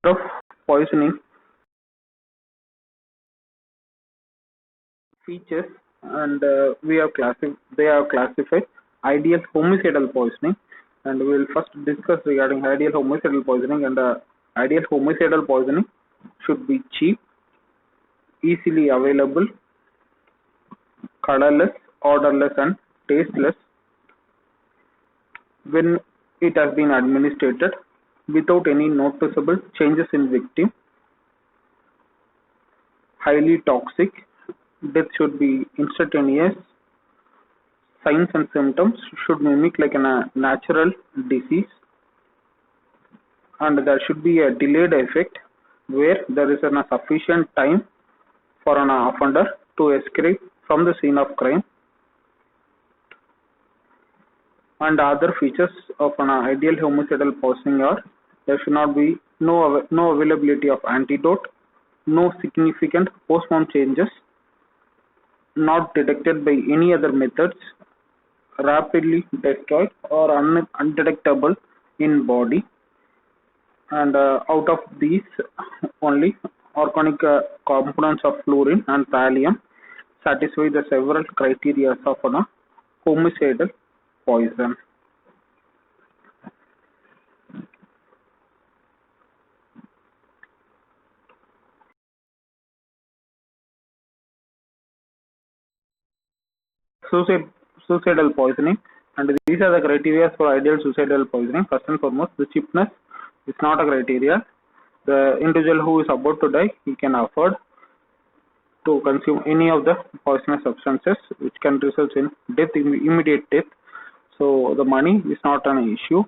of poisoning features, and they have classified ideal homicidal poisoning, and we will first discuss regarding ideal homicidal poisoning. And ideal homicidal poisoning should be cheap, easily available, colorless, odorless, and tasteless when it has been administered without any noticeable changes in victim, highly toxic, death should be instantaneous, signs and symptoms should mimic like a natural disease, and there should be a delayed effect where there is a sufficient time for an offender to escape from the scene of crime. And other features of an ideal homicidal poisoning are there should not be no availability of antidote, no significant post-mortem changes, not detected by any other methods, rapidly destroyed or undetectable in body, and out of these only organic components of fluorine and thallium satisfy the several criteria of a homicidal poison. Suicidal poisoning, and these are the criteria for ideal suicidal poisoning. First and foremost, the cheapness is not a criteria. The individual who is about to die, he can afford to consume any of the poisonous substances which can result in death, immediate death. So the money is not an issue.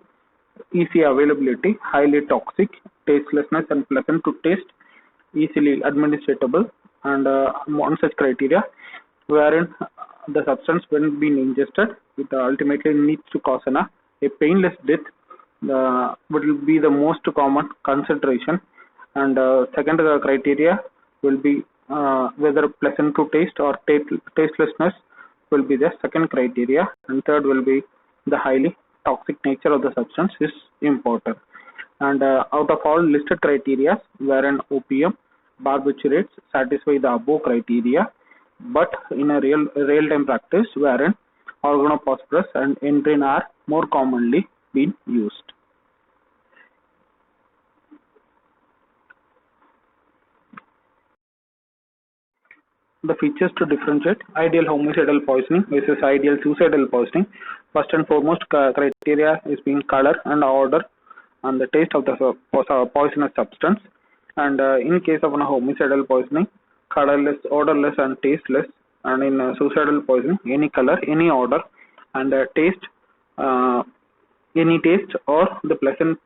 Easy availability, highly toxic, tastelessness and pleasant to taste, easily administratable, and one such criteria wherein the substance when being ingested, it ultimately needs to cause a painless death will be the most common consideration. And second criteria will be whether pleasant to taste or tastelessness will be the second criteria, and third will be the highly toxic nature of the substance is important. And out of all listed criteria, wherein opium, barbiturates satisfy the above criteria, but in a real-time practice, wherein organophosphorus and enrine are more commonly being used. The features to differentiate ideal homicidal poisoning versus ideal suicidal poisoning. First and foremost criteria is being color and odor and the taste of the poisonous substance. And in case of a homicidal poisoning, colorless, odorless and tasteless, and in suicidal poisoning, any color, any odor, and taste, any taste or the pleasant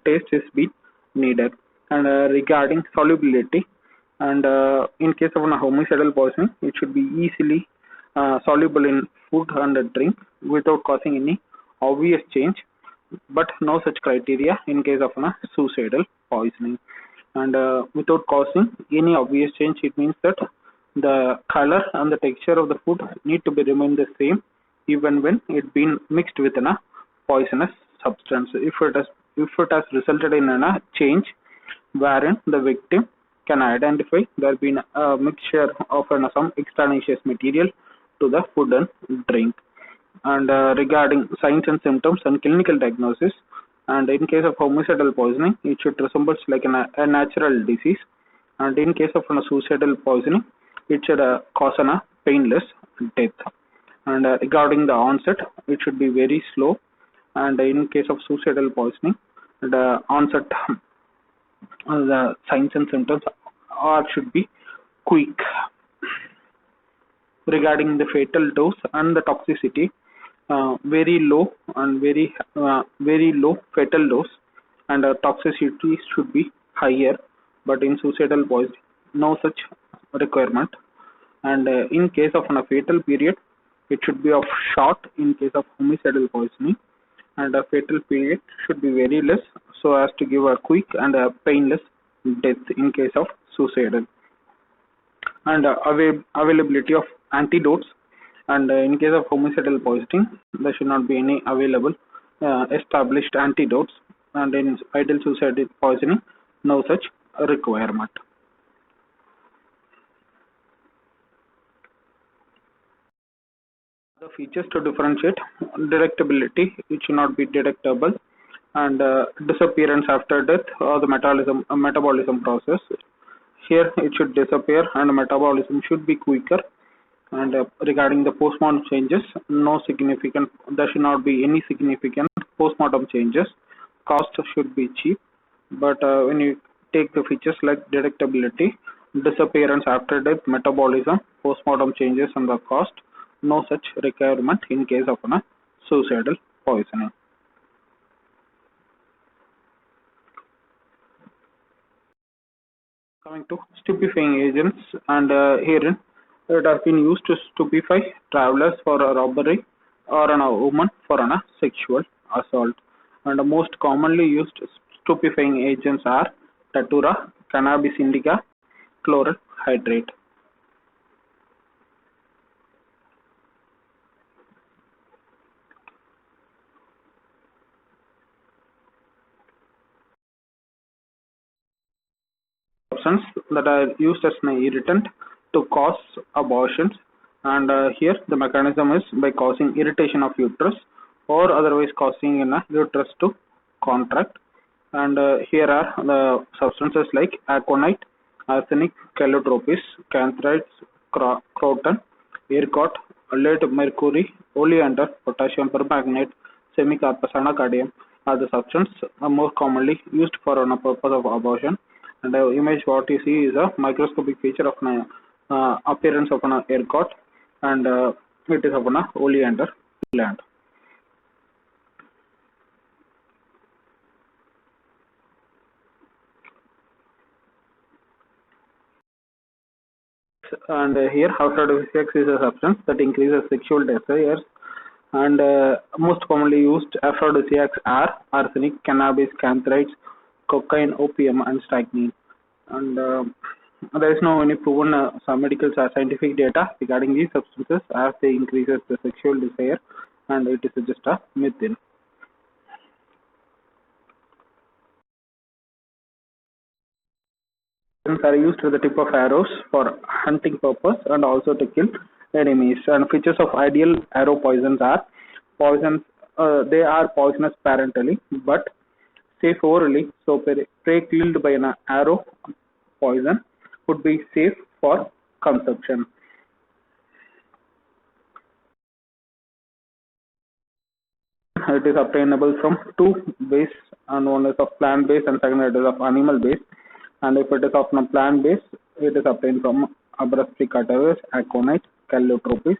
taste is being needed. And regarding solubility, and in case of a homicidal poisoning, it should be easily soluble in food and drink without causing any obvious change, but no such criteria in case of a suicidal poisoning. And without causing any obvious change, it means that the color and the texture of the food need to be remain the same even when it been mixed with a poisonous substance. If it has resulted in a change wherein the victim can identify there been a mixture of some extraneous material to the food and drink. And regarding signs and symptoms and clinical diagnosis, and in case of homicidal poisoning, it should resemble like a natural disease, and in case of suicidal poisoning, it should cause a painless death. And regarding the onset, it should be very slow, and in case of suicidal poisoning, the onset the signs and symptoms should be quick. Regarding the fatal dose and the toxicity, very low and very low fatal dose, and toxicity should be higher, but in suicidal poisoning no such requirement. And in case of a fatal period, it should be of short in case of homicidal poisoning, and a fatal period should be very less so as to give a quick and a painless death in case of suicidal. And availability of antidotes, and in case of homicidal poisoning, there should not be any available established antidotes, and in ideal suicidal poisoning no such requirement. The features to differentiate: detectability, it should not be detectable, and disappearance after death or the metabolism process. Here it should disappear and metabolism should be quicker. And regarding the postmortem changes, there should not be any significant postmortem changes. Cost should be cheap, but when you take the features like detectability, disappearance after death, metabolism, postmortem changes, and the cost, no such requirement in case of a suicidal poisoning. Coming to stupefying agents, and herein it has been used to stupefy travelers for a robbery or a woman for a sexual assault. And the most commonly used stupefying agents are datura, cannabis indica, chloral hydrate. Substances that are used as an irritant to cause abortions, and here the mechanism is by causing irritation of uterus or otherwise causing a uterus to contract. And here are the substances like aconite, arsenic, calotropis, canthrites, croton, ergot, lead mercury, oleander, potassium permanganate, semicarpus anacardium are the substances most commonly used for a purpose of abortion. And the image what you see is a microscopic feature of an appearance of an ergot, and it is of an oleander plant. And here aphrodisiacs is a substance that increases sexual desires, and most commonly used aphrodisiacs are arsenic, cannabis, canthrites, cocaine, opium, and strychnine. And there is no any proven some medical scientific data regarding these substances as they increases the sexual desire, and it is just a myth. Are used with the tip of arrows for hunting purpose and also to kill enemies. And features of ideal arrow poisons are poisons. They are poisonous parentally, but safe orally. So prey killed by an arrow poison would be safe for consumption. It is obtainable from two base, and one is of plant base and second it is of animal base. And if it is of plant base, it is obtained from Abrasticatavis, aconite, calotropis,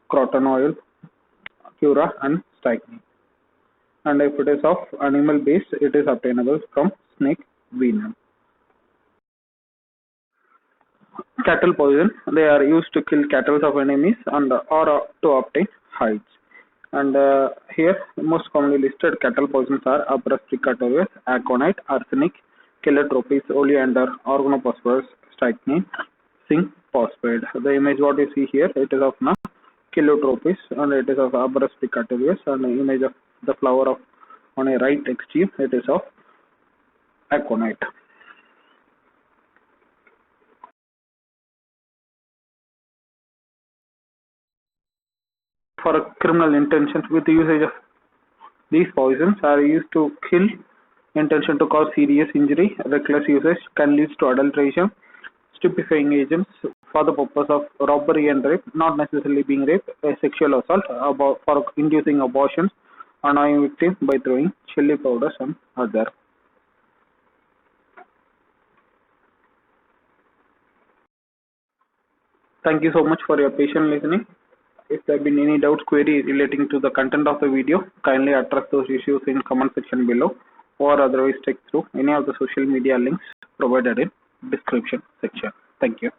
croton oil, cura, and strychnine. And if it is of animal base, it is obtainable from snake venom. Cattle poison, they are used to kill cattle of enemies and or to obtain hides. And here most commonly listed cattle poisons are Abrasticatavis, aconite, arsenic, calotropis, oleander, organophosphorus, strychnine, zinc phosphate. The image what you see here, it is of calotropis and it is of Abrasticatavis, and the image of the flower of on a right extreme, it is of aconite. For criminal intentions, with the usage of these poisons are used to kill, intention to cause serious injury, reckless usage can lead to adulteration, stupefying agents for the purpose of robbery and rape, not necessarily being rape, a sexual assault, for inducing abortions, annoying victim by throwing chili powders and other. Thank you so much for your patient listening. If there have been any doubts, query relating to the content of the video, kindly address those issues in comment section below, or otherwise check through any of the social media links provided in description section. Thank you.